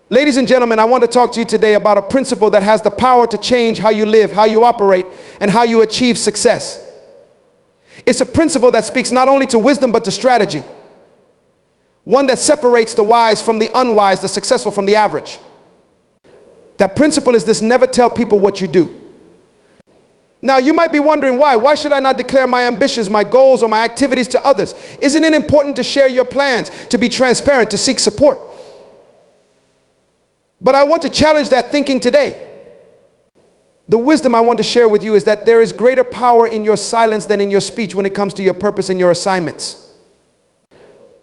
Ladies and gentlemen, I want to talk to you today about a principle that has the power to change how you live, how you operate, and how you achieve success. It's a principle that speaks not only to wisdom but to strategy. One that separates the wise from the unwise, the successful from the average. That principle is this: never tell people what you do. Now you might be wondering why. Why should I not declare my ambitions, my goals, or my activities to others? Isn't it important to share your plans, to be transparent, to seek support? But I want to challenge that thinking today. The wisdom I want to share with you is that there is greater power in your silence than in your speech when it comes to your purpose and your assignments.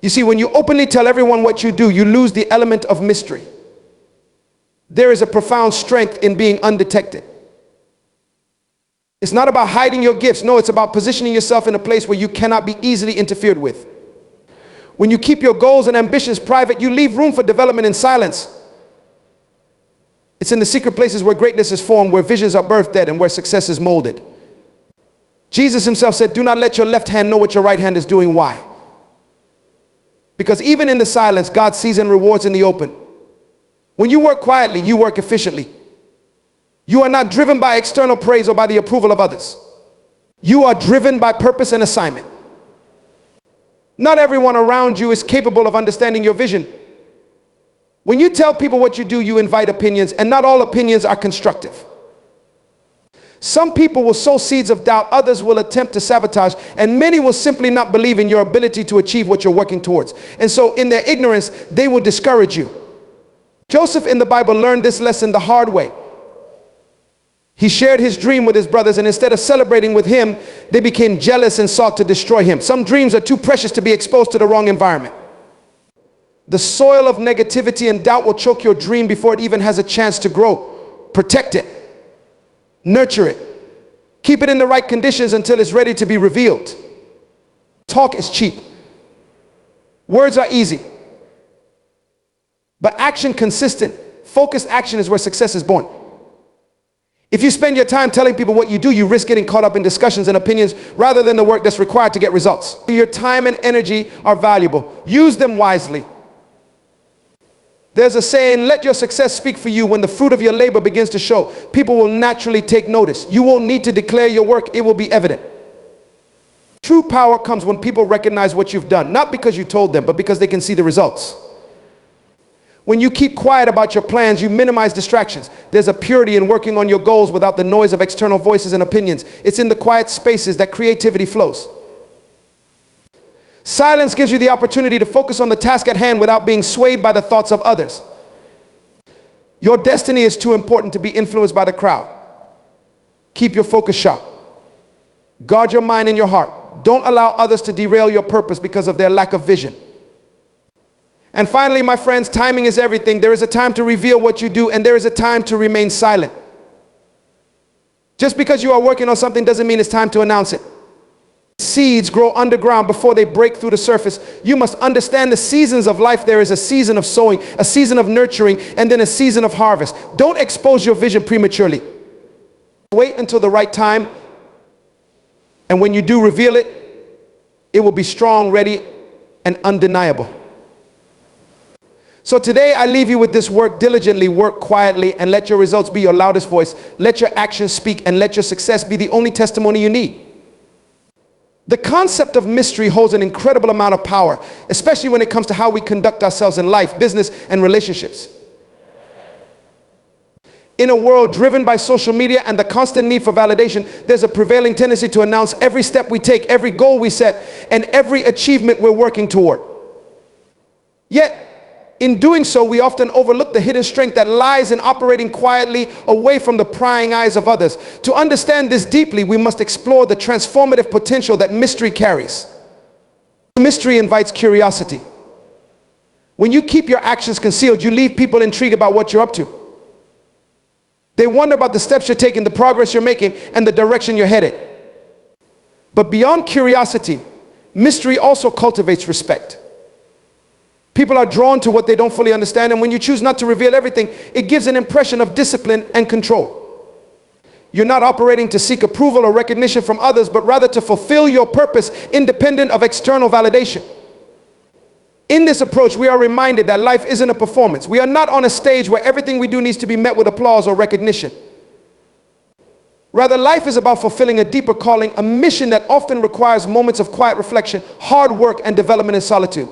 You see, when you openly tell everyone what you do, you lose the element of mystery. There is a profound strength in being undetected. It's not about hiding your gifts. No, it's about positioning yourself in a place where you cannot be easily interfered with. When you keep your goals and ambitions private, you leave room for development in silence. It's in the secret places where greatness is formed, where visions are birthed and where success is molded. Jesus himself said, "Do not let your left hand know what your right hand is doing." Why? Because even in the silence, God sees and rewards in the open. When you work quietly, you work efficiently. You are not driven by external praise or by the approval of others. You are driven by purpose and assignment. Not everyone around you is capable of understanding your vision. When you tell people what you do, you invite opinions, and not all opinions are constructive. Some people will sow seeds of doubt, others will attempt to sabotage, and many will simply not believe in your ability to achieve what you're working towards. And so in their ignorance, they will discourage you. Joseph in the Bible learned this lesson the hard way. He shared his dream with his brothers, and instead of celebrating with him, they became jealous and sought to destroy him. Some dreams are too precious to be exposed to the wrong environment. The soil of negativity and doubt will choke your dream before it even has a chance to grow. Protect it. Nurture it. Keep it in the right conditions until it's ready to be revealed. Talk is cheap. Words are easy. But action consistent, focused action is where success is born. If you spend your time telling people what you do, you risk getting caught up in discussions and opinions rather than the work that's required to get results. Your time and energy are valuable. Use them wisely. There's a saying, let your success speak for you. When the fruit of your labor begins to show, people will naturally take notice. You won't need to declare your work, it will be evident. True power comes when people recognize what you've done, not because you told them, but because they can see the results. When you keep quiet about your plans, you minimize distractions. There's a purity in working on your goals without the noise of external voices and opinions. It's in the quiet spaces that creativity flows. Silence gives you the opportunity to focus on the task at hand without being swayed by the thoughts of others. Your destiny is too important to be influenced by the crowd. Keep your focus sharp. Guard your mind and your heart. Don't allow others to derail your purpose because of their lack of vision. And finally, my friends, timing is everything. There is a time to reveal what you do, and there is a time to remain silent. Just because you are working on something doesn't mean it's time to announce it. Seeds grow underground before they break through the surface. You must understand the seasons of life. There is a season of sowing, a season of nurturing, and then a season of harvest. Don't expose your vision prematurely. Wait until the right time, and when you do reveal it, it will be strong, ready, and undeniable. So today I leave you with this: work diligently, work quietly, and let your results be your loudest voice. Let your actions speak, and let your success be the only testimony you need. The concept of mystery holds an incredible amount of power, especially when it comes to how we conduct ourselves in life, business, and relationships. In a world driven by social media and the constant need for validation, there's a prevailing tendency to announce every step we take, every goal we set, and every achievement we're working toward. Yet, in doing so, we often overlook the hidden strength that lies in operating quietly away from the prying eyes of others. To understand this deeply, we must explore the transformative potential that mystery carries. Mystery invites curiosity. When you keep your actions concealed, you leave people intrigued about what you're up to. They wonder about the steps you're taking, the progress you're making, and the direction you're headed. But beyond curiosity, mystery also cultivates respect. People are drawn to what they don't fully understand, and when you choose not to reveal everything, it gives an impression of discipline and control. You're not operating to seek approval or recognition from others, but rather to fulfill your purpose independent of external validation. In this approach, we are reminded that life isn't a performance. We are not on a stage where everything we do needs to be met with applause or recognition. Rather, life is about fulfilling a deeper calling, a mission that often requires moments of quiet reflection, hard work, and development in solitude.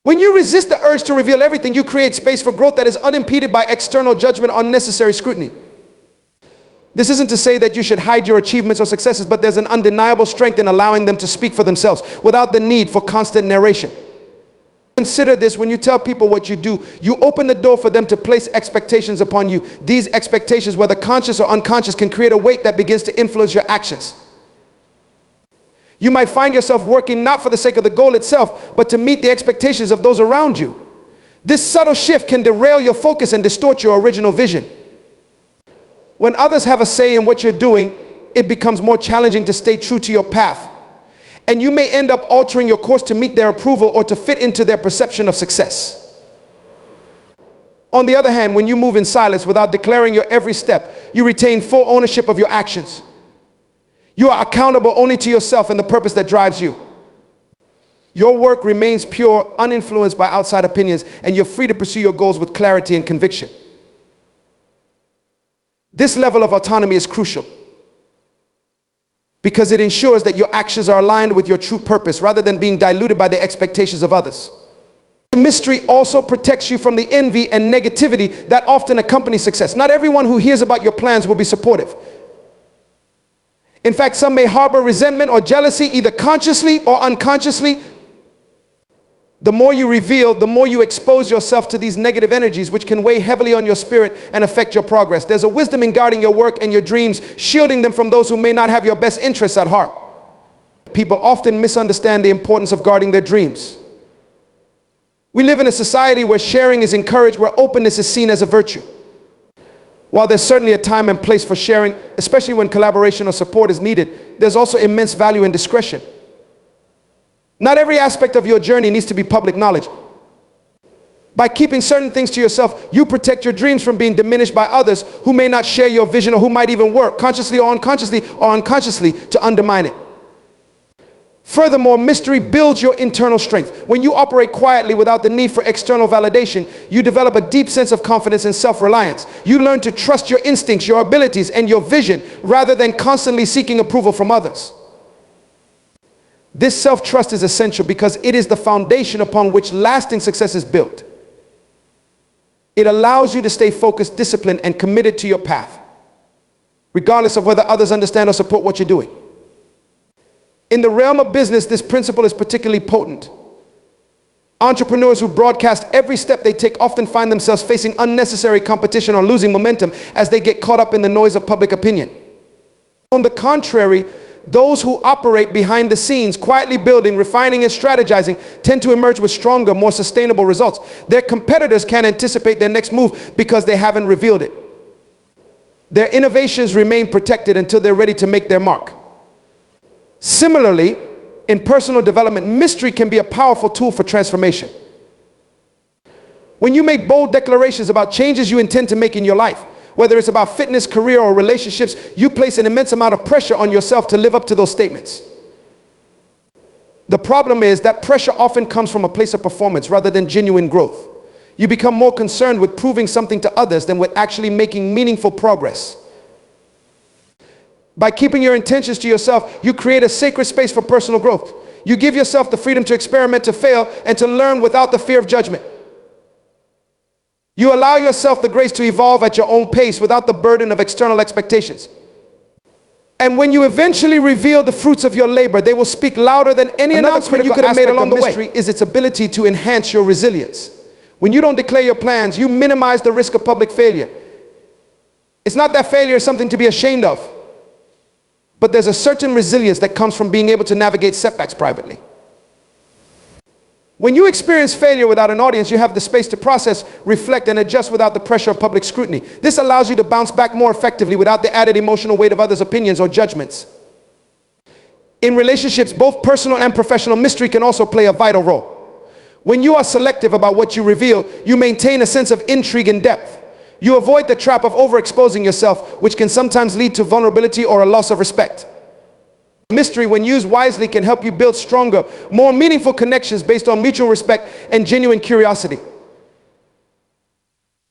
When you resist the urge to reveal everything, you create space for growth that is unimpeded by external judgment or unnecessary scrutiny. This isn't to say that you should hide your achievements or successes, but there's an undeniable strength in allowing them to speak for themselves without the need for constant narration. Consider this: when you tell people what you do, you open the door for them to place expectations upon you. These expectations, whether conscious or unconscious, can create a weight that begins to influence your actions. You might find yourself working not for the sake of the goal itself, but to meet the expectations of those around you. This subtle shift can derail your focus and distort your original vision. When others have a say in what you're doing, it becomes more challenging to stay true to your path. And you may end up altering your course to meet their approval or to fit into their perception of success. On the other hand, when you move in silence without declaring your every step, you retain full ownership of your actions. You are accountable only to yourself and the purpose that drives you. Your work remains pure, uninfluenced by outside opinions, and you're free to pursue your goals with clarity and conviction. This level of autonomy is crucial because it ensures that your actions are aligned with your true purpose rather than being diluted by the expectations of others. The mystery also protects you from the envy and negativity that often accompany success. Not everyone who hears about your plans will be supportive. In fact, some may harbor resentment or jealousy, either consciously or unconsciously. The more you reveal, the more you expose yourself to these negative energies, which can weigh heavily on your spirit and affect your progress. There's a wisdom in guarding your work and your dreams, shielding them from those who may not have your best interests at heart. People often misunderstand the importance of guarding their dreams. We live in a society where sharing is encouraged, where openness is seen as a virtue. While there's certainly a time and place for sharing, especially when collaboration or support is needed, there's also immense value in discretion. Not every aspect of your journey needs to be public knowledge. By keeping certain things to yourself, you protect your dreams from being diminished by others who may not share your vision or who might even work consciously or unconsciously to undermine it. Furthermore, mystery builds your internal strength. When you operate quietly without the need for external validation, you develop a deep sense of confidence and self-reliance. You learn to trust your instincts, your abilities, and your vision rather than constantly seeking approval from others. This self-trust is essential because it is the foundation upon which lasting success is built. It allows you to stay focused, disciplined, and committed to your path, regardless of whether others understand or support what you're doing. In the realm of business, this principle is particularly potent. Entrepreneurs who broadcast every step they take often find themselves facing unnecessary competition or losing momentum as they get caught up in the noise of public opinion. On the contrary, those who operate behind the scenes, quietly building, refining, and strategizing, tend to emerge with stronger, more sustainable results. Their competitors can't anticipate their next move because they haven't revealed it. Their innovations remain protected until they're ready to make their mark. Similarly, in personal development, mystery can be a powerful tool for transformation. When you make bold declarations about changes you intend to make in your life, whether it's about fitness, career, or relationships, you place an immense amount of pressure on yourself to live up to those statements. The problem is that pressure often comes from a place of performance rather than genuine growth. You become more concerned with proving something to others than with actually making meaningful progress. By keeping your intentions to yourself, you create a sacred space for personal growth. You give yourself the freedom to experiment, to fail, and to learn without the fear of judgment. You allow yourself the grace to evolve at your own pace without the burden of external expectations. And when you eventually reveal the fruits of your labor, they will speak louder than any announcement you could have made along the way. Mystery is its ability to enhance your resilience. When you don't declare your plans, you minimize the risk of public failure. It's not that failure is something to be ashamed of, but there's a certain resilience that comes from being able to navigate setbacks privately. When you experience failure without an audience, you have the space to process, reflect, and adjust without the pressure of public scrutiny. This allows you to bounce back more effectively without the added emotional weight of others' opinions or judgments. In relationships, both personal and professional, mystery can also play a vital role. When you are selective about what you reveal, you maintain a sense of intrigue and depth. You avoid the trap of overexposing yourself, which can sometimes lead to vulnerability or a loss of respect. Mystery, when used wisely, can help you build stronger, more meaningful connections based on mutual respect and genuine curiosity.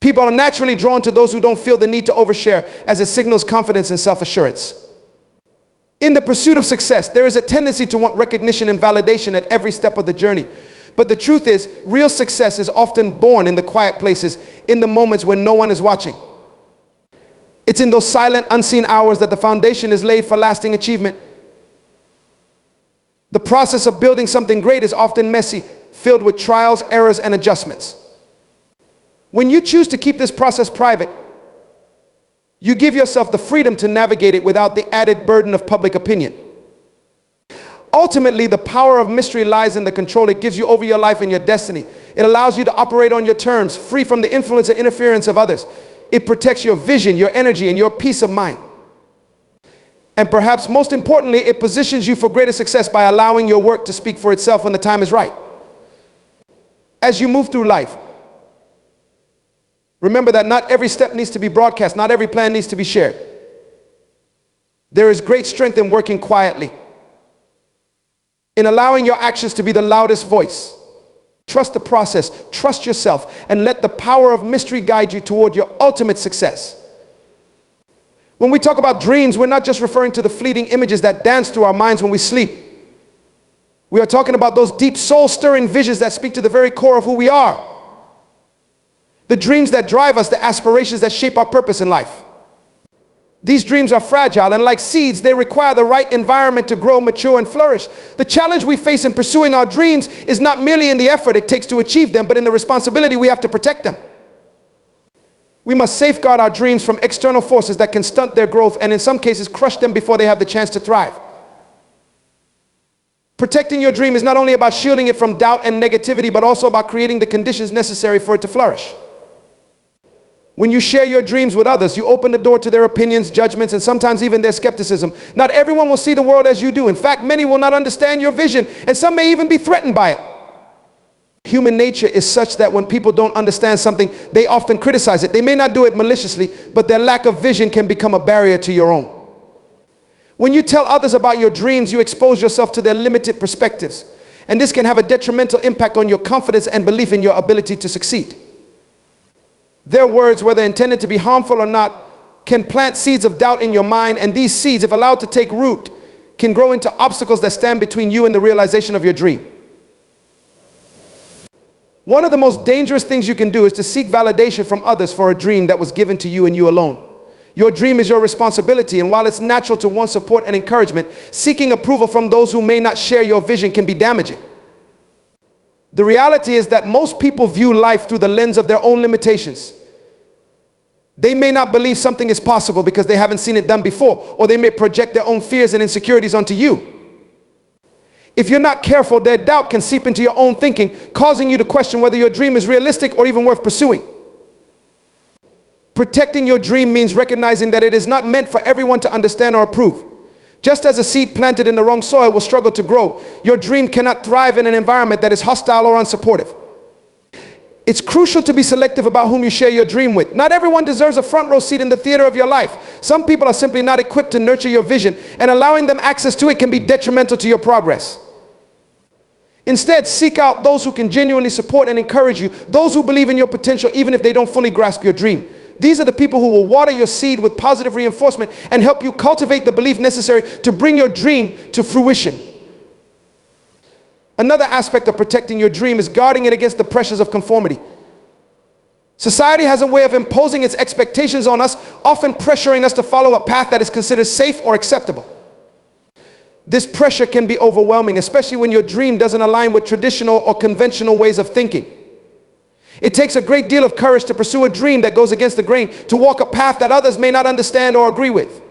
People are naturally drawn to those who don't feel the need to overshare, as it signals confidence and self-assurance. In the pursuit of success, there is a tendency to want recognition and validation at every step of the journey. But the truth is, real success is often born in the quiet places, in the moments when no one is watching. It's in those silent, unseen hours that the foundation is laid for lasting achievement. The process of building something great is often messy, filled with trials, errors, and adjustments. When you choose to keep this process private, you give yourself the freedom to navigate it without the added burden of public opinion. Ultimately, the power of mystery lies in the control it gives you over your life and your destiny. It allows you to operate on your terms, free from the influence and interference of others. It protects your vision, your energy, and your peace of mind. And perhaps most importantly, it positions you for greater success by allowing your work to speak for itself when the time is right. As you move through life, remember that not every step needs to be broadcast, not every plan needs to be shared. There is great strength in working quietly, in allowing your actions to be the loudest voice. Trust the process, trust yourself, and let the power of mystery guide you toward your ultimate success. When we talk about dreams, we're not just referring to the fleeting images that dance through our minds when we sleep. We are talking about those deep, soul-stirring visions that speak to the very core of who we are. The dreams that drive us, the aspirations that shape our purpose in life. These dreams are fragile, and like seeds, they require the right environment to grow, mature, and flourish. The challenge we face in pursuing our dreams is not merely in the effort it takes to achieve them, but in the responsibility we have to protect them. We must safeguard our dreams from external forces that can stunt their growth and in some cases crush them before they have the chance to thrive. Protecting your dream is not only about shielding it from doubt and negativity, but also about creating the conditions necessary for it to flourish. When you share your dreams with others, you open the door to their opinions, judgments, and sometimes even their skepticism. Not everyone will see the world as you do. In fact, many will not understand your vision, and some may even be threatened by it. Human nature is such that when people don't understand something, they often criticize it. They may not do it maliciously, but their lack of vision can become a barrier to your own. When you tell others about your dreams, you expose yourself to their limited perspectives. And this can have a detrimental impact on your confidence and belief in your ability to succeed. Their words, whether intended to be harmful or not, can plant seeds of doubt in your mind, and these seeds, if allowed to take root, can grow into obstacles that stand between you and the realization of your dream. One of the most dangerous things you can do is to seek validation from others for a dream that was given to you and you alone. Your dream is your responsibility, and while it's natural to want support and encouragement, seeking approval from those who may not share your vision can be damaging. The reality is that most people view life through the lens of their own limitations. They may not believe something is possible because they haven't seen it done before, or they may project their own fears and insecurities onto you. If you're not careful, their doubt can seep into your own thinking, causing you to question whether your dream is realistic or even worth pursuing. Protecting your dream means recognizing that it is not meant for everyone to understand or approve. Just as a seed planted in the wrong soil will struggle to grow, your dream cannot thrive in an environment that is hostile or unsupportive. It's crucial to be selective about whom you share your dream with. Not everyone deserves a front row seat in the theater of your life. Some people are simply not equipped to nurture your vision, and allowing them access to it can be detrimental to your progress. Instead, seek out those who can genuinely support and encourage you, those who believe in your potential even if they don't fully grasp your dream. These are the people who will water your seed with positive reinforcement and help you cultivate the belief necessary to bring your dream to fruition. Another aspect of protecting your dream is guarding it against the pressures of conformity. Society has a way of imposing its expectations on us, often pressuring us to follow a path that is considered safe or acceptable. This pressure can be overwhelming, especially when your dream doesn't align with traditional or conventional ways of thinking. It takes a great deal of courage to pursue a dream that goes against the grain, to walk a path that others may not understand or agree with.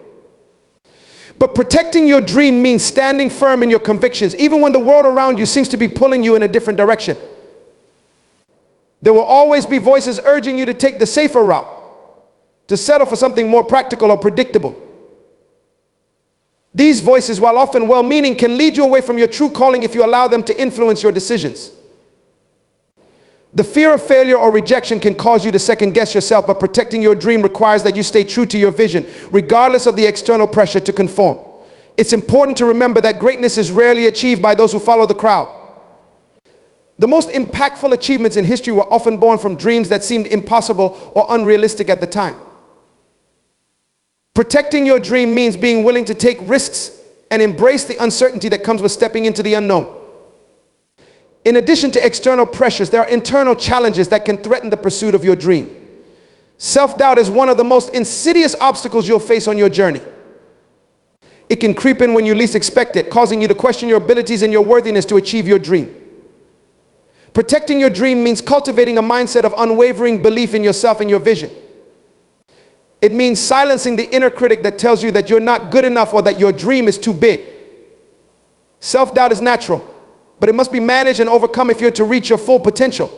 But protecting your dream means standing firm in your convictions, even when the world around you seems to be pulling you in a different direction. There will always be voices urging you to take the safer route, to settle for something more practical or predictable. These voices, while often well-meaning, can lead you away from your true calling if you allow them to influence your decisions. The fear of failure or rejection can cause you to second-guess yourself, but protecting your dream requires that you stay true to your vision, regardless of the external pressure to conform. It's important to remember that greatness is rarely achieved by those who follow the crowd. The most impactful achievements in history were often born from dreams that seemed impossible or unrealistic at the time. Protecting your dream means being willing to take risks and embrace the uncertainty that comes with stepping into the unknown. In addition to external pressures, there are internal challenges that can threaten the pursuit of your dream. Self-doubt is one of the most insidious obstacles you'll face on your journey. It can creep in when you least expect it, causing you to question your abilities and your worthiness to achieve your dream. Protecting your dream means cultivating a mindset of unwavering belief in yourself and your vision. It means silencing the inner critic that tells you that you're not good enough or that your dream is too big. Self-doubt is natural, but it must be managed and overcome if you're to reach your full potential.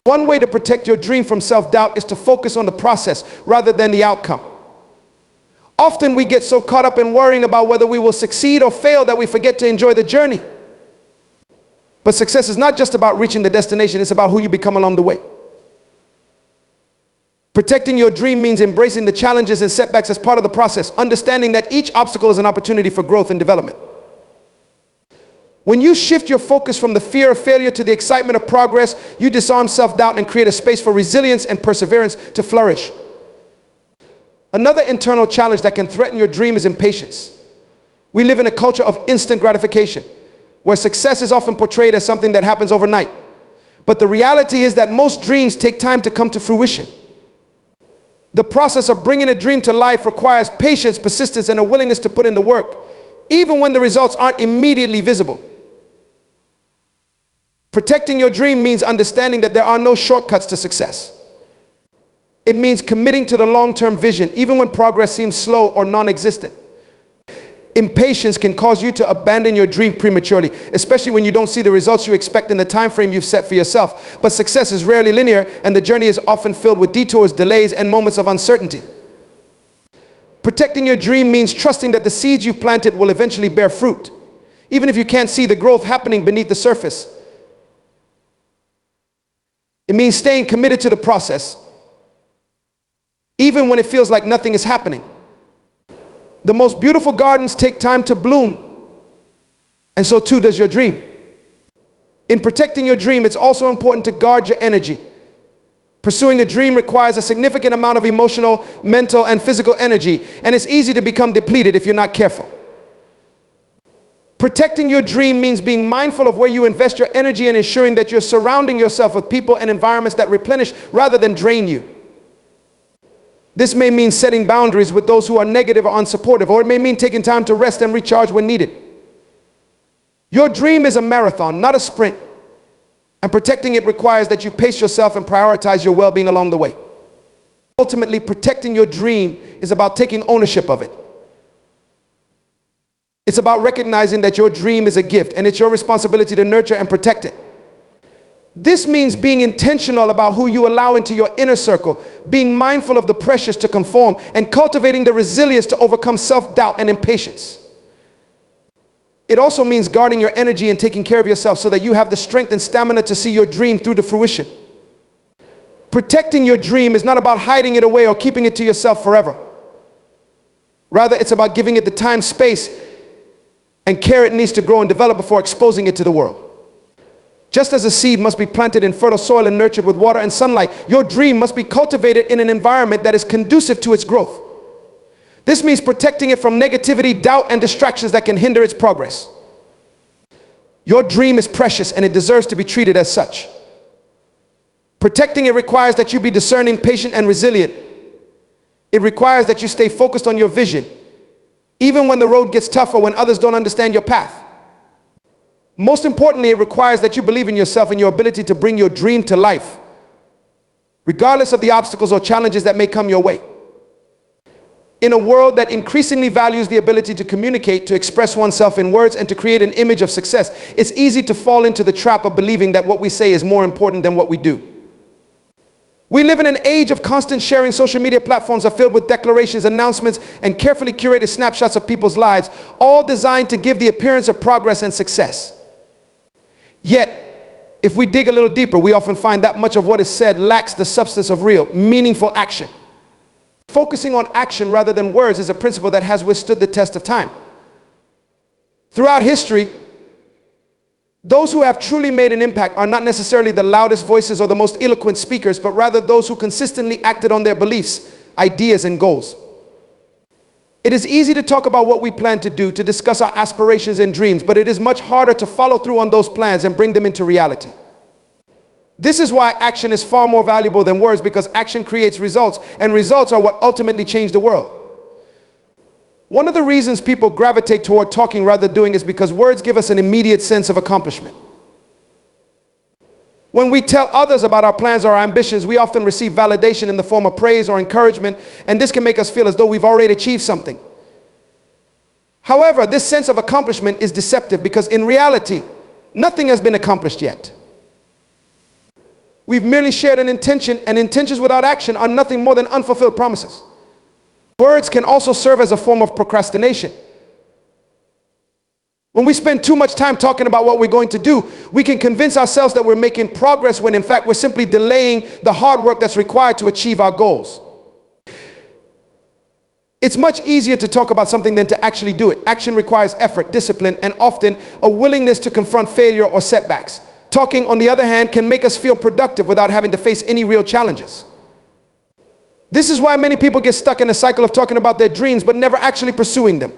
One way to protect your dream from self-doubt is to focus on the process rather than the outcome. Often we get so caught up in worrying about whether we will succeed or fail that we forget to enjoy the journey. But success is not just about reaching the destination, it's about who you become along the way. Protecting your dream means embracing the challenges and setbacks as part of the process, understanding that each obstacle is an opportunity for growth and development. When you shift your focus from the fear of failure to the excitement of progress, you disarm self-doubt and create a space for resilience and perseverance to flourish. Another internal challenge that can threaten your dream is impatience. We live in a culture of instant gratification, where success is often portrayed as something that happens overnight. But the reality is that most dreams take time to come to fruition. The process of bringing a dream to life requires patience, persistence, and a willingness to put in the work, even when the results aren't immediately visible. Protecting your dream means understanding that there are no shortcuts to success. It means committing to the long-term vision, even when progress seems slow or non-existent. Impatience can cause you to abandon your dream prematurely, especially when you don't see the results you expect in the time frame you've set for yourself. But success is rarely linear, and the journey is often filled with detours, delays, and moments of uncertainty. Protecting your dream means trusting that the seeds you planted will eventually bear fruit, even if you can't see the growth happening beneath the surface. It means staying committed to the process, even when it feels like nothing is happening. The most beautiful gardens take time to bloom, and so too does your dream. In protecting your dream, it's also important to guard your energy. Pursuing a dream requires a significant amount of emotional, mental, and physical energy, and it's easy to become depleted if you're not careful. Protecting your dream means being mindful of where you invest your energy and ensuring that you're surrounding yourself with people and environments that replenish rather than drain you. This may mean setting boundaries with those who are negative or unsupportive, or it may mean taking time to rest and recharge when needed. Your dream is a marathon, not a sprint, and protecting it requires that you pace yourself and prioritize your well-being along the way. Ultimately, protecting your dream is about taking ownership of it. It's about recognizing that your dream is a gift, and it's your responsibility to nurture and protect it. This means being intentional about who you allow into your inner circle, being mindful of the pressures to conform, and cultivating the resilience to overcome self-doubt and impatience. It also means guarding your energy and taking care of yourself so that you have the strength and stamina to see your dream through to fruition. Protecting your dream is not about hiding it away or keeping it to yourself forever. Rather, it's about giving it the time, space, and care it needs to grow and develop before exposing it to the world. Just as a seed must be planted in fertile soil and nurtured with water and sunlight, your dream must be cultivated in an environment that is conducive to its growth. This means protecting it from negativity, doubt, and distractions that can hinder its progress. Your dream is precious and it deserves to be treated as such. Protecting it requires that you be discerning, patient, and resilient. It requires that you stay focused on your vision, even when the road gets tough or when others don't understand your path. Most importantly, it requires that you believe in yourself and your ability to bring your dream to life, regardless of the obstacles or challenges that may come your way. In a world that increasingly values the ability to communicate, to express oneself in words, and to create an image of success, it's easy to fall into the trap of believing that what we say is more important than what we do. We live in an age of constant sharing. Social media platforms are filled with declarations, announcements, and carefully curated snapshots of people's lives, all designed to give the appearance of progress and success. Yet, if we dig a little deeper, we often find that much of what is said lacks the substance of real, meaningful action. Focusing on action rather than words is a principle that has withstood the test of time. Throughout history, those who have truly made an impact are not necessarily the loudest voices or the most eloquent speakers, but rather those who consistently acted on their beliefs, ideas, and goals. It is easy to talk about what we plan to do, to discuss our aspirations and dreams, but it is much harder to follow through on those plans and bring them into reality. This is why action is far more valuable than words, because action creates results, and results are what ultimately change the world. One of the reasons people gravitate toward talking rather than doing is because words give us an immediate sense of accomplishment. When we tell others about our plans or our ambitions, we often receive validation in the form of praise or encouragement, and this can make us feel as though we've already achieved something. However, this sense of accomplishment is deceptive, because in reality, nothing has been accomplished yet. We've merely shared an intention, and intentions without action are nothing more than unfulfilled promises. Words can also serve as a form of procrastination. When we spend too much time talking about what we're going to do, we can convince ourselves that we're making progress when in fact we're simply delaying the hard work that's required to achieve our goals. It's much easier to talk about something than to actually do it. Action requires effort, discipline, and often a willingness to confront failure or setbacks. Talking, on the other hand, can make us feel productive without having to face any real challenges. This is why many people get stuck in a cycle of talking about their dreams but never actually pursuing them.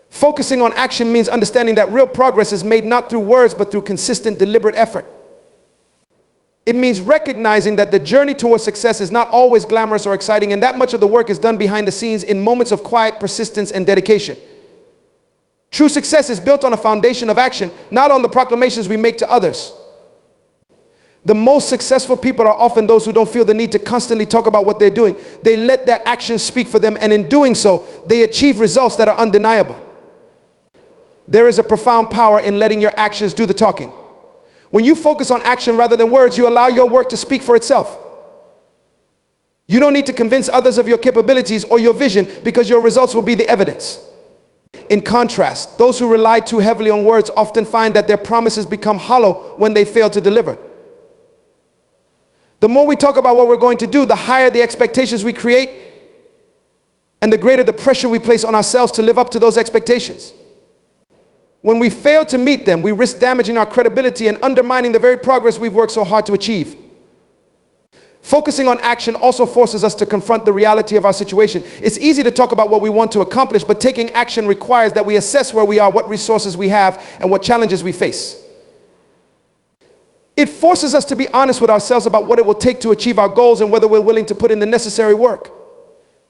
Focusing on action means understanding that real progress is made not through words but through consistent, deliberate effort. It means recognizing that the journey towards success is not always glamorous or exciting, and that much of the work is done behind the scenes in moments of quiet persistence and dedication. True success is built on a foundation of action, not on the proclamations we make to others. The most successful people are often those who don't feel the need to constantly talk about what they're doing. They let their actions speak for them, and in doing so, they achieve results that are undeniable. There is a profound power in letting your actions do the talking. When you focus on action rather than words, you allow your work to speak for itself. You don't need to convince others of your capabilities or your vision, because your results will be the evidence. In contrast, those who rely too heavily on words often find that their promises become hollow when they fail to deliver. The more we talk about what we're going to do, the higher the expectations we create, and the greater the pressure we place on ourselves to live up to those expectations. When we fail to meet them, we risk damaging our credibility and undermining the very progress we've worked so hard to achieve. Focusing on action also forces us to confront the reality of our situation. It's easy to talk about what we want to accomplish, but taking action requires that we assess where we are, what resources we have, and what challenges we face. It forces us to be honest with ourselves about what it will take to achieve our goals and whether we're willing to put in the necessary work.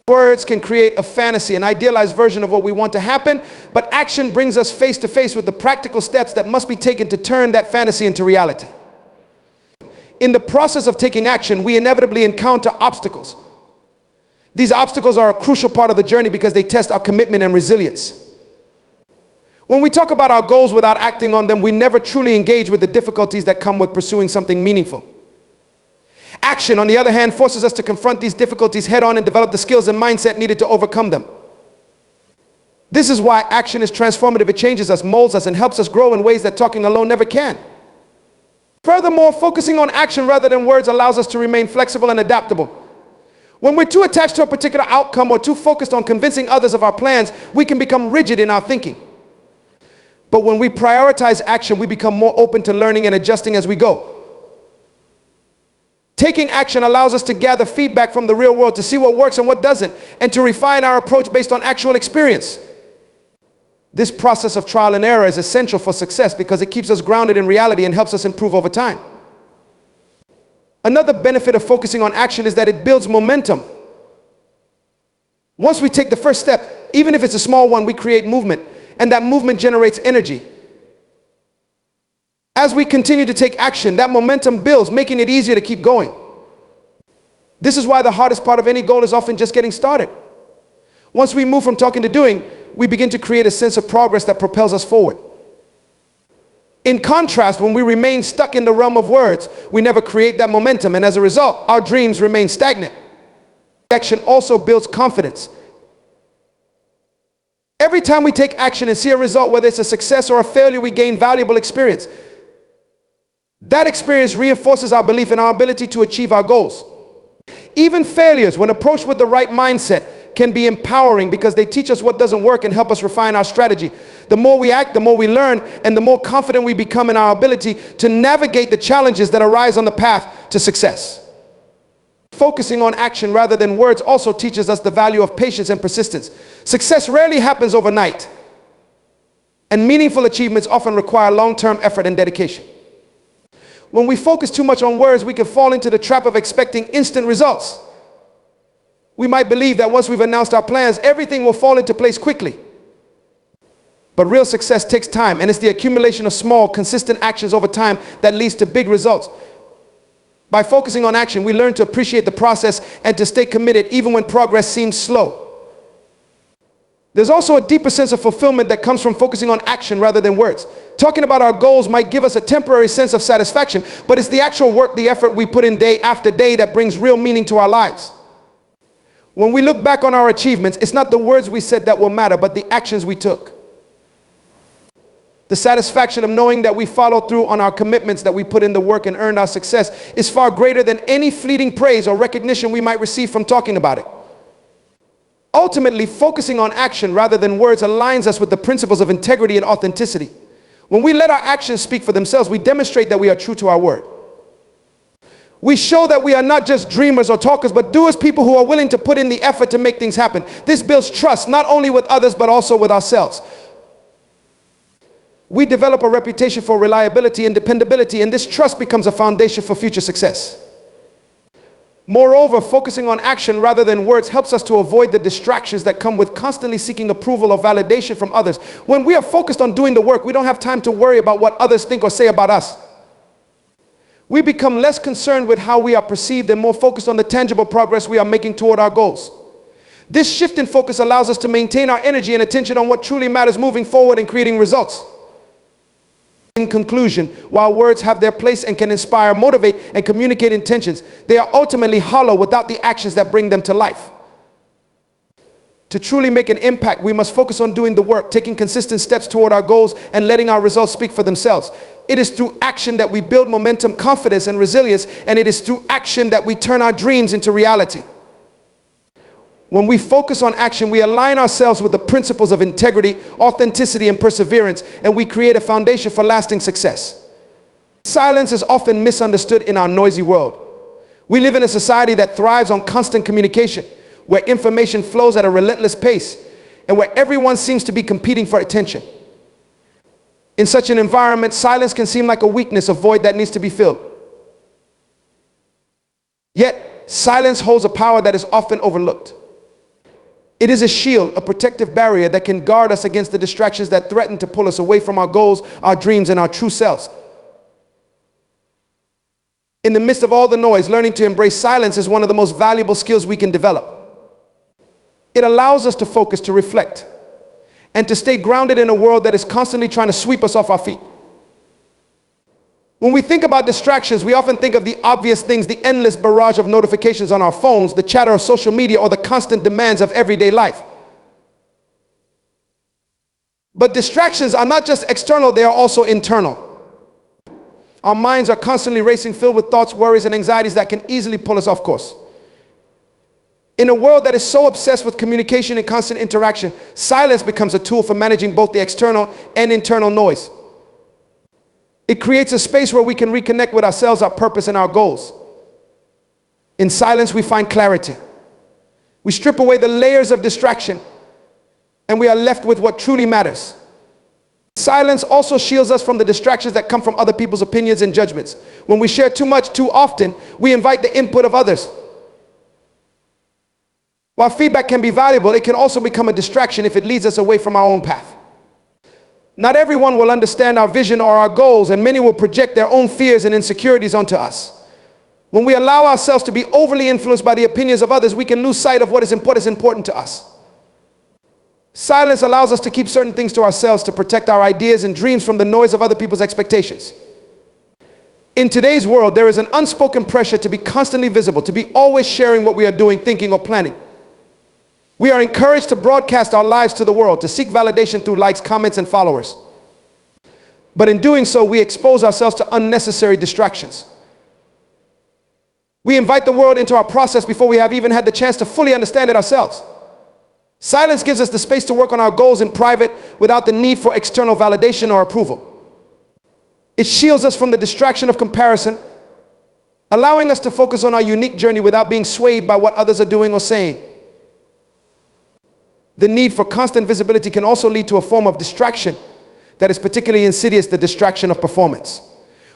Words can create a fantasy, an idealized version of what we want to happen, but action brings us face to face with the practical steps that must be taken to turn that fantasy into reality. In the process of taking action, we inevitably encounter obstacles. These obstacles are a crucial part of the journey because they test our commitment and resilience. When we talk about our goals without acting on them, we never truly engage with the difficulties that come with pursuing something meaningful. Action, on the other hand, forces us to confront these difficulties head on and develop the skills and mindset needed to overcome them. This is why action is transformative. It changes us, molds us, and helps us grow in ways that talking alone never can. Furthermore, focusing on action rather than words allows us to remain flexible and adaptable. When we're too attached to a particular outcome or too focused on convincing others of our plans, we can become rigid in our thinking. But when we prioritize action, we become more open to learning and adjusting as we go. Taking action allows us to gather feedback from the real world, to see what works and what doesn't, and to refine our approach based on actual experience. This process of trial and error is essential for success because it keeps us grounded in reality and helps us improve over time. Another benefit of focusing on action is that it builds momentum. Once we take the first step, even if it's a small one, we create movement, and that movement generates energy. As we continue to take action, that momentum builds, making it easier to keep going. This is why the hardest part of any goal is often just getting started. Once we move from talking to doing, we begin to create a sense of progress that propels us forward. In contrast, when we remain stuck in the realm of words, we never create that momentum, and as a result, our dreams remain stagnant. Action also builds confidence. Every time we take action and see a result, whether it's a success or a failure, we gain valuable experience. That experience reinforces our belief in our ability to achieve our goals. Even failures, when approached with the right mindset, can be empowering because they teach us what doesn't work and help us refine our strategy. The more we act, the more we learn, and the more confident we become in our ability to navigate the challenges that arise on the path to success. Focusing on action rather than words also teaches us the value of patience and persistence. Success rarely happens overnight, and meaningful achievements often require long-term effort and dedication. When we focus too much on words, we can fall into the trap of expecting instant results. We might believe that once we've announced our plans, everything will fall into place quickly. But real success takes time, and it's the accumulation of small, consistent actions over time that leads to big results. By focusing on action, we learn to appreciate the process and to stay committed even when progress seems slow. There's also a deeper sense of fulfillment that comes from focusing on action rather than words. Talking about our goals might give us a temporary sense of satisfaction, but it's the actual work, the effort we put in day after day that brings real meaning to our lives. When we look back on our achievements, it's not the words we said that will matter, but the actions we took. The satisfaction of knowing that we followed through on our commitments, that we put in the work and earned our success, is far greater than any fleeting praise or recognition we might receive from talking about it. Ultimately, focusing on action rather than words aligns us with the principles of integrity and authenticity. When we let our actions speak for themselves, we demonstrate that we are true to our word. We show that we are not just dreamers or talkers, but doers, people who are willing to put in the effort to make things happen. This builds trust, not only with others, but also with ourselves. We develop a reputation for reliability and dependability, and this trust becomes a foundation for future success. Moreover, focusing on action rather than words helps us to avoid the distractions that come with constantly seeking approval or validation from others. When we are focused on doing the work, we don't have time to worry about what others think or say about us. We become less concerned with how we are perceived and more focused on the tangible progress we are making toward our goals. This shift in focus allows us to maintain our energy and attention on what truly matters, moving forward and creating results. In conclusion, while words have their place and can inspire, motivate, and communicate intentions, they are ultimately hollow without the actions that bring them to life. To truly make an impact, we must focus on doing the work, taking consistent steps toward our goals, and letting our results speak for themselves. It is through action that we build momentum, confidence, and resilience, and it is through action that we turn our dreams into reality. When we focus on action, we align ourselves with the principles of integrity, authenticity, and perseverance, and we create a foundation for lasting success. Silence is often misunderstood in our noisy world. We live in a society that thrives on constant communication, where information flows at a relentless pace, and where everyone seems to be competing for attention. In such an environment, silence can seem like a weakness, a void that needs to be filled. Yet, silence holds a power that is often overlooked. It is a shield, a protective barrier that can guard us against the distractions that threaten to pull us away from our goals, our dreams, and our true selves. In the midst of all the noise, learning to embrace silence is one of the most valuable skills we can develop. It allows us to focus, to reflect, and to stay grounded in a world that is constantly trying to sweep us off our feet. When we think about distractions, we often think of the obvious things, the endless barrage of notifications on our phones, the chatter of social media, or the constant demands of everyday life. But distractions are not just external, they are also internal. Our minds are constantly racing, filled with thoughts, worries, and anxieties that can easily pull us off course. In a world that is so obsessed with communication and constant interaction, silence becomes a tool for managing both the external and internal noise. It creates a space where we can reconnect with ourselves, our purpose, and our goals. In silence, we find clarity. We strip away the layers of distraction, and we are left with what truly matters. Silence also shields us from the distractions that come from other people's opinions and judgments. When we share too much too often, we invite the input of others. While feedback can be valuable, it can also become a distraction if it leads us away from our own path. Not everyone will understand our vision or our goals, and many will project their own fears and insecurities onto us. When we allow ourselves to be overly influenced by the opinions of others, we can lose sight of what is important to us. Silence allows us to keep certain things to ourselves, to protect our ideas and dreams from the noise of other people's expectations. In today's world, there is an unspoken pressure to be constantly visible, to be always sharing what we are doing, thinking, or planning. We are encouraged to broadcast our lives to the world, to seek validation through likes, comments, and followers. But in doing so, we expose ourselves to unnecessary distractions. We invite the world into our process before we have even had the chance to fully understand it ourselves. Silence gives us the space to work on our goals in private without the need for external validation or approval. It shields us from the distraction of comparison, allowing us to focus on our unique journey without being swayed by what others are doing or saying. The need for constant visibility can also lead to a form of distraction that is particularly insidious, the distraction of performance.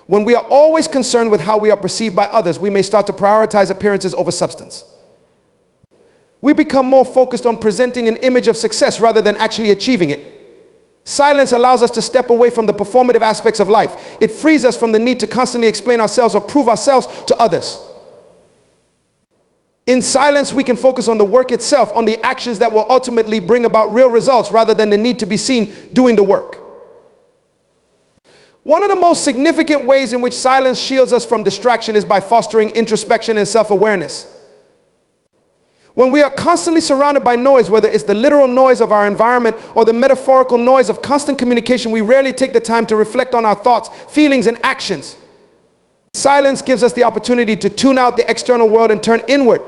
When we are always concerned with how we are perceived by others, we may start to prioritize appearances over substance. We become more focused on presenting an image of success rather than actually achieving it. Silence allows us to step away from the performative aspects of life. It frees us from the need to constantly explain ourselves or prove ourselves to others. In silence, we can focus on the work itself, on the actions that will ultimately bring about real results rather than the need to be seen doing the work. One of the most significant ways in which silence shields us from distraction is by fostering introspection and self-awareness. When we are constantly surrounded by noise, whether it's the literal noise of our environment or the metaphorical noise of constant communication, we rarely take the time to reflect on our thoughts, feelings, and actions. Silence gives us the opportunity to tune out the external world and turn inward.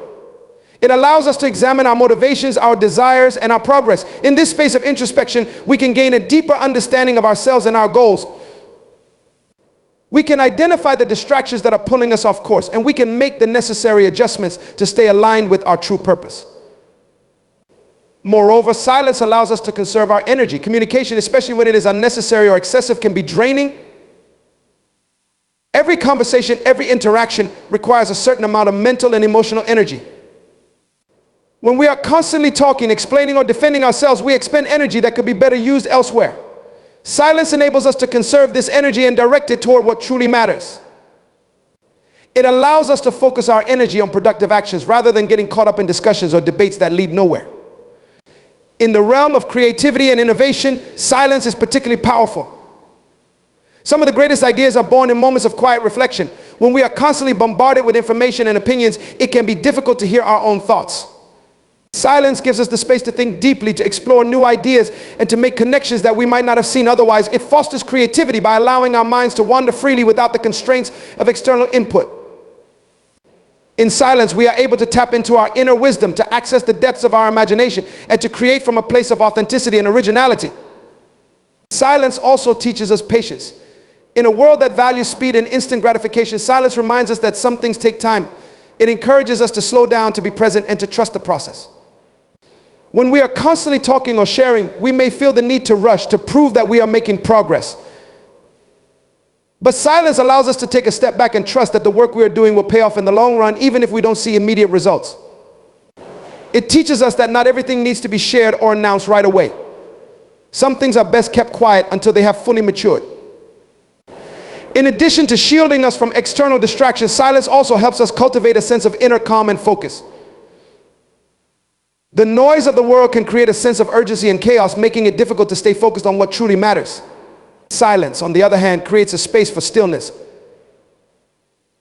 It allows us to examine our motivations, our desires, and our progress. In this space of introspection, we can gain a deeper understanding of ourselves and our goals. We can identify the distractions that are pulling us off course, and we can make the necessary adjustments to stay aligned with our true purpose. Moreover, silence allows us to conserve our energy. Communication, especially when it is unnecessary or excessive, can be draining. Every conversation, every interaction requires a certain amount of mental and emotional energy. When we are constantly talking, explaining, or defending ourselves, we expend energy that could be better used elsewhere. Silence enables us to conserve this energy and direct it toward what truly matters. It allows us to focus our energy on productive actions rather than getting caught up in discussions or debates that lead nowhere. In the realm of creativity and innovation, silence is particularly powerful. Some of the greatest ideas are born in moments of quiet reflection. When we are constantly bombarded with information and opinions, it can be difficult to hear our own thoughts. Silence gives us the space to think deeply, to explore new ideas, and to make connections that we might not have seen otherwise. It fosters creativity by allowing our minds to wander freely without the constraints of external input. In silence, we are able to tap into our inner wisdom, to access the depths of our imagination, and to create from a place of authenticity and originality. Silence also teaches us patience. In a world that values speed and instant gratification, silence reminds us that some things take time. It encourages us to slow down, to be present, and to trust the process. When we are constantly talking or sharing, we may feel the need to rush, to prove that we are making progress. But silence allows us to take a step back and trust that the work we are doing will pay off in the long run, even if we don't see immediate results. It teaches us that not everything needs to be shared or announced right away. Some things are best kept quiet until they have fully matured. In addition to shielding us from external distractions, silence also helps us cultivate a sense of inner calm and focus. The noise of the world can create a sense of urgency and chaos, making it difficult to stay focused on what truly matters. Silence, on the other hand, creates a space for stillness.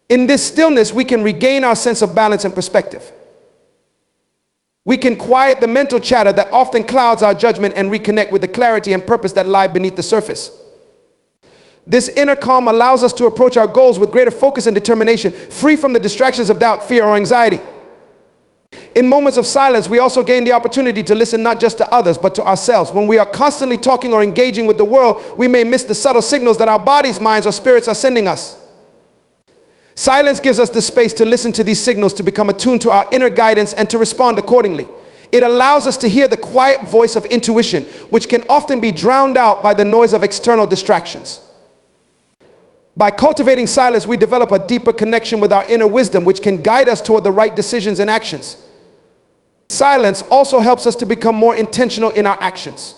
In this stillness, we can regain our sense of balance and perspective. We can quiet the mental chatter that often clouds our judgment and reconnect with the clarity and purpose that lie beneath the surface. This inner calm allows us to approach our goals with greater focus and determination, free from the distractions of doubt, fear, or anxiety. In moments of silence, we also gain the opportunity to listen not just to others, but to ourselves. When we are constantly talking or engaging with the world, we may miss the subtle signals that our bodies, minds, or spirits are sending us. Silence gives us the space to listen to these signals, to become attuned to our inner guidance, and to respond accordingly. It allows us to hear the quiet voice of intuition, which can often be drowned out by the noise of external distractions. By cultivating silence, we develop a deeper connection with our inner wisdom, which can guide us toward the right decisions and actions. Silence also helps us to become more intentional in our actions.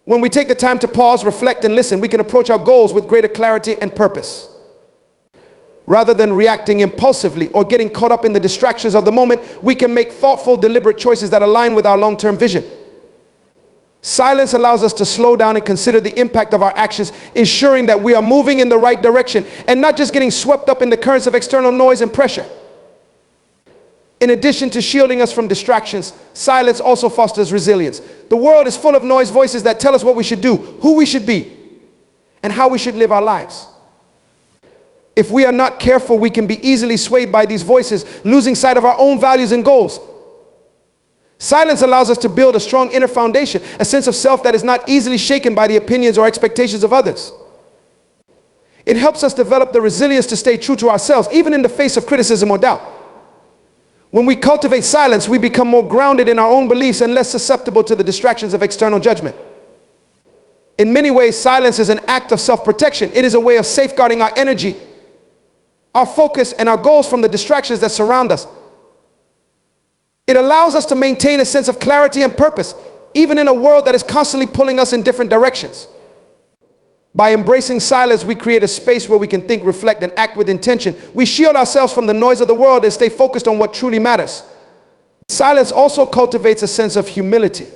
When we take the time to pause, reflect, and listen, we can approach our goals with greater clarity and purpose. Rather than reacting impulsively or getting caught up in the distractions of the moment, we can make thoughtful, deliberate choices that align with our long-term vision. Silence allows us to slow down and consider the impact of our actions, ensuring that we are moving in the right direction and not just getting swept up in the currents of external noise and pressure. In addition to shielding us from distractions, silence also fosters resilience. The world is full of noise voices that tell us what we should do, who we should be, and how we should live our lives. If we are not careful, we can be easily swayed by these voices, losing sight of our own values and goals. Silence allows us to build a strong inner foundation, a sense of self that is not easily shaken by the opinions or expectations of others. It helps us develop the resilience to stay true to ourselves, even in the face of criticism or doubt. When we cultivate silence, we become more grounded in our own beliefs and less susceptible to the distractions of external judgment. In many ways, silence is an act of self-protection. It is a way of safeguarding our energy, our focus, and our goals from the distractions that surround us. It allows us to maintain a sense of clarity and purpose, even in a world that is constantly pulling us in different directions. By embracing silence, we create a space where we can think, reflect, and act with intention. We shield ourselves from the noise of the world and stay focused on what truly matters. Silence also cultivates a sense of humility.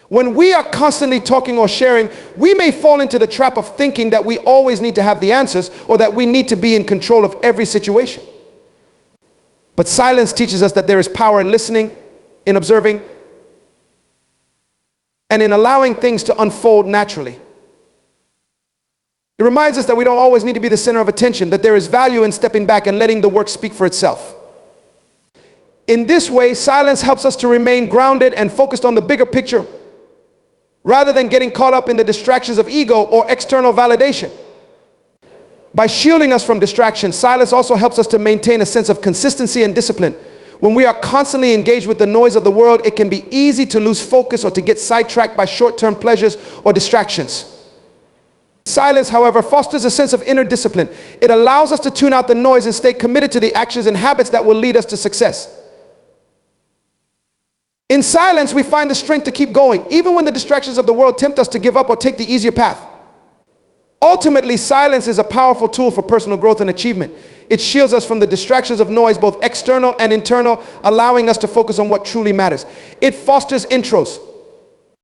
When we are constantly talking or sharing, we may fall into the trap of thinking that we always need to have the answers or that we need to be in control of every situation. But silence teaches us that there is power in listening, in observing, and in allowing things to unfold naturally. It reminds us that we don't always need to be the center of attention, that there is value in stepping back and letting the work speak for itself. In this way, silence helps us to remain grounded and focused on the bigger picture, rather than getting caught up in the distractions of ego or external validation. By shielding us from distraction, silence also helps us to maintain a sense of consistency and discipline. When we are constantly engaged with the noise of the world, it can be easy to lose focus or to get sidetracked by short-term pleasures or distractions. Silence, however, fosters a sense of inner discipline. It allows us to tune out the noise and stay committed to the actions and habits that will lead us to success. In silence, we find the strength to keep going, even when the distractions of the world tempt us to give up or take the easier path. Ultimately, silence is a powerful tool for personal growth and achievement. It shields us from the distractions of noise, both external and internal, allowing us to focus on what truly matters. It fosters intros,